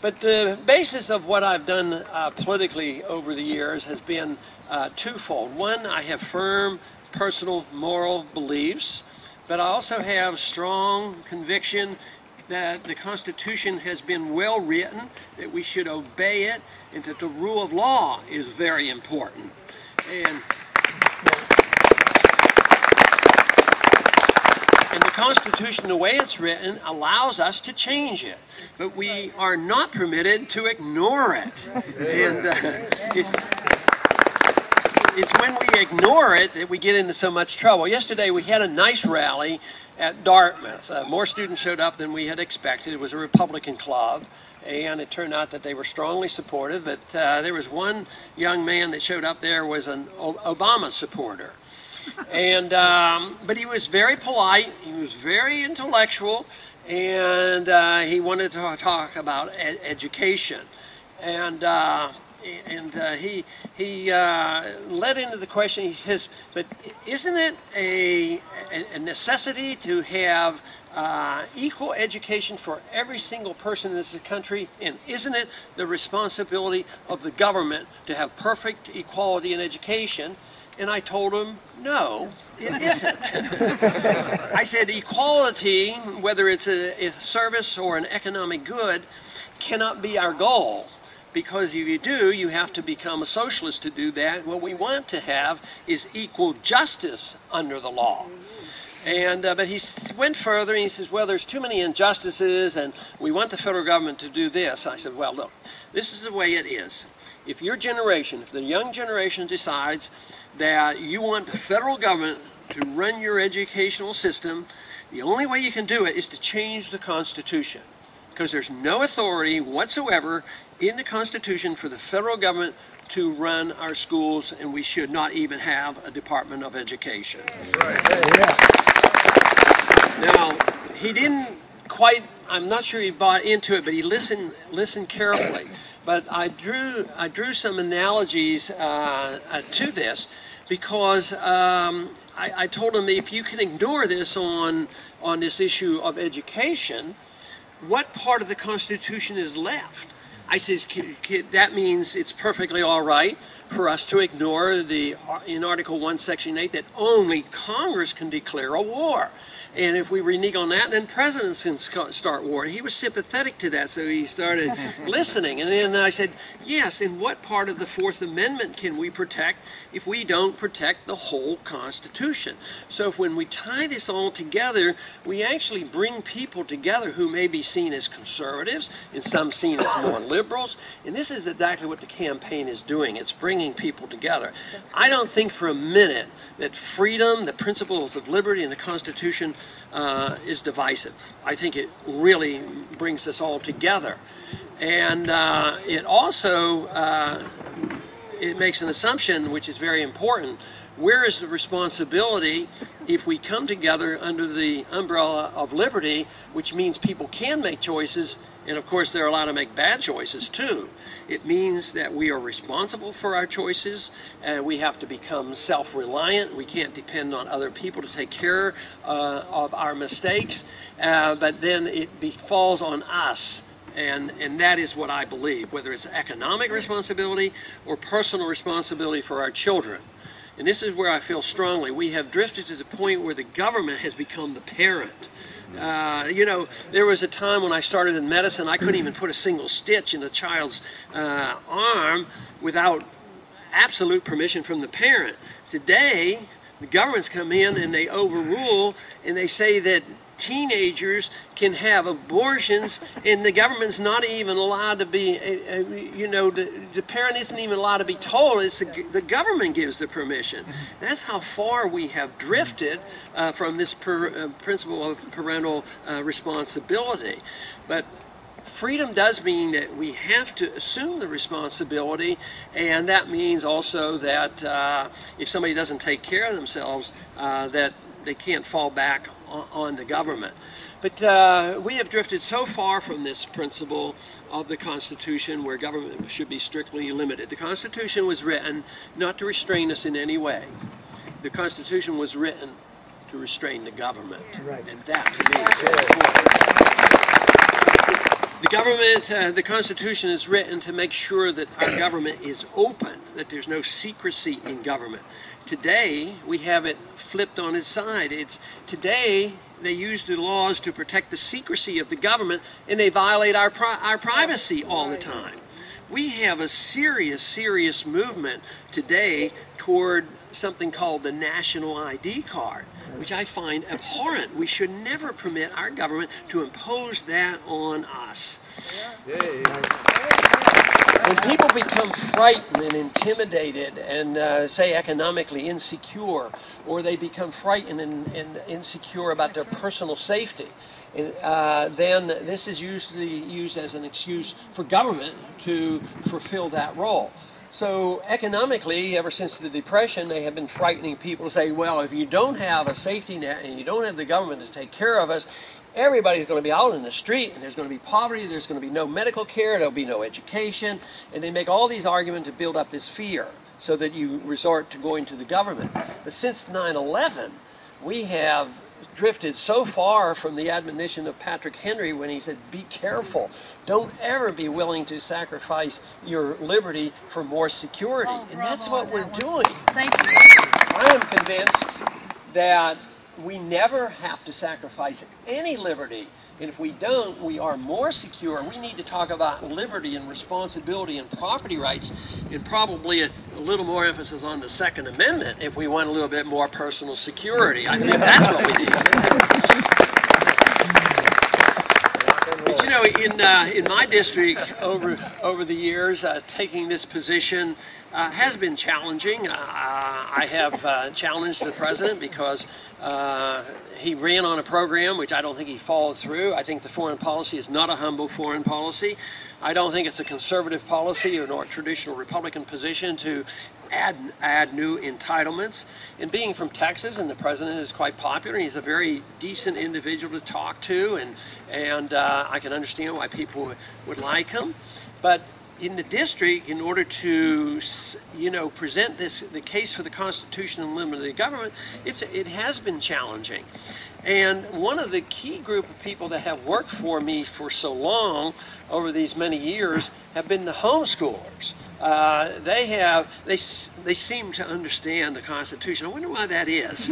But the basis of what I've done politically over the years has been twofold. One, I have firm personal moral beliefs, but I also have strong conviction that the Constitution has been well written, that we should obey it, and that the rule of law is very important. And the Constitution, the way it's written, allows us to change it, but we are not permitted to ignore it. And it's when we ignore it that we get into so much trouble. Yesterday we had a nice rally at Dartmouth. More students showed up than we had expected. It was a Republican club, and it turned out that they were strongly supportive, but there was one young man that showed up there was an Obama supporter. And but he was very polite, he was very intellectual, and he wanted to talk about education. And he led into the question. He says, but isn't it a necessity to have equal education for every single person in this country, and isn't it the responsibility of the government to have perfect equality in education? And I told him, no, it isn't. I said equality, whether it's a service or an economic good, cannot be our goal. Because if you do, you have to become a socialist to do that. What we want to have is equal justice under the law. And but he went further and he says, well, there's too many injustices and we want the federal government to do this. I said, well, look, this is the way it is. If your generation, if the young generation decides that you want the federal government to run your educational system, the only way you can do it is to change the Constitution. Because there's no authority whatsoever in the Constitution for the federal government to run our schools, and we should not even have a Department of Education. That's right. Now, he didn't quite, I'm not sure he bought into it, but he listened carefully. But I drew some analogies to this, because I told him that if you can ignore this on this issue of education, what part of the Constitution is left? I says, that means it's perfectly all right for us to ignore in Article 1, Section 8, that only Congress can declare a war. And if we renege on that, then presidents can start war. He was sympathetic to that, so he started listening. And then I said, yes, and what part of the Fourth Amendment can we protect if we don't protect the whole Constitution? So when we tie this all together, we actually bring people together who may be seen as conservatives, and some seen as more liberals. And this is exactly what the campaign is doing. It's bringing people together. I don't think for a minute that freedom, the principles of liberty, and the Constitution is divisive. I think it really brings us all together. And it also it makes an assumption, which is very important. Where is the responsibility if we come together under the umbrella of liberty, which means people can make choices, and of course they're allowed to make bad choices too. It means that we are responsible for our choices, and we have to become self-reliant. We can't depend on other people to take care of our mistakes, but then it falls on us. And that is what I believe, whether it's economic responsibility or personal responsibility for our children. And this is where I feel strongly. We have drifted to the point where the government has become the parent. You know, there was a time when I started in medicine, I couldn't even put a single stitch in a child's arm without absolute permission from the parent. Today, the governments come in and they overrule, and they say that teenagers can have abortions, and the government's not even allowed to be, you know, the parent isn't even allowed to be told. It's the government gives the permission. That's how far we have drifted from this principle of parental responsibility. But freedom does mean that we have to assume the responsibility, and that means also that if somebody doesn't take care of themselves, that they can't fall back on the government. But we have drifted so far from this principle of the Constitution where government should be strictly limited. The Constitution was written not to restrain us in any way. The Constitution was written to restrain the government. Right. And that, to me, is very important. The government, the Constitution is written to make sure that our government is open, that there's no secrecy in government. Today, we have it flipped on its side. Today, they use the laws to protect the secrecy of the government, and they violate our privacy all the time. We have a serious movement today toward something called the National ID card, which I find abhorrent. We should never permit our government to impose that on us. When people become frightened and intimidated and say economically insecure, or they become frightened and insecure about their personal safety, then this is usually used as an excuse for government to fulfill that role. So economically, ever since the Depression, they have been frightening people to say, well, if you don't have a safety net and you don't have the government to take care of us, everybody's going to be out in the street, and there's going to be poverty, there's going to be no medical care, there'll be no education, and they make all these arguments to build up this fear so that you resort to going to the government. But since 9/11, we have drifted so far from the admonition of Patrick Henry when he said, be careful. Don't ever be willing to sacrifice your liberty for more security. And that's what we're doing. Thank you. I am convinced that we never have to sacrifice any liberty. And if we don't, we are more secure. We need to talk about liberty and responsibility and property rights, and probably a little more emphasis on the Second Amendment if we want a little bit more personal security. I think that's what we need. But you know, in my district, over the years, taking this position has been challenging. I have challenged the president because he ran on a program which I don't think he followed through. I think the foreign policy is not a humble foreign policy. I don't think it's a conservative policy or a traditional Republican position to add new entitlements. And being from Texas, and the president is quite popular, he's a very decent individual to talk to, and I can understand why people would like him. But in the district, in order to, present the case for the Constitution and limit of the government, it has been challenging. And one of the key group of people that have worked for me for so long over these many years have been the homeschoolers. They seem to understand the Constitution. I wonder why that is.